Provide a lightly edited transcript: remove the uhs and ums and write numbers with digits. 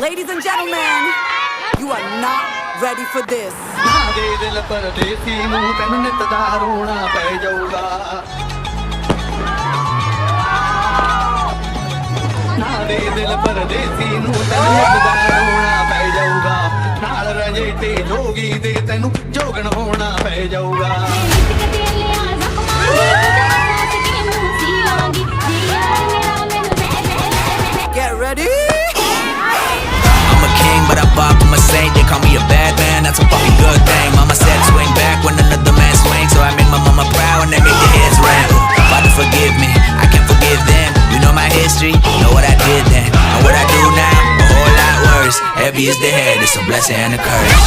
Ladies and gentlemen, you are not ready for this. ਨਾ ਦੇ ਦਿਲ ਪਰਦੇਸੀ ਨੂੰ ਤੈਨੂੰ ਨਿੱਤ ਦਾ ਰੋਣਾ ਪੈ ਜਾਊਗਾ ਨਾ ਦੇ ਦਿਲ ਪਰਦੇਸੀ ਨੂੰ ਤੈਨੂੰ ਨਿੱਤ ਦਾ ਰੋਣਾ ਪੈ ਜਾਊਗਾ ਨਾਲ ਰਜੇ ਤੇ ਜੋਗੀ ਦੇ ਤੈਨੂੰ ਜੋਗਣ ਹੋਣਾ ਪੈ ਜਾਊਗਾ Get ready. I'm a king, but I bop, I'm a saint. They call me a bad man, that's a fucking good thing. Mama said swing back when another man swings, so I make my mama proud and they make their heads ring. Father forgive me, I can forgive them. You know my history, know what I did then. And what I do now, a whole lot worse. Heavy is the head, it's a blessing and a curse.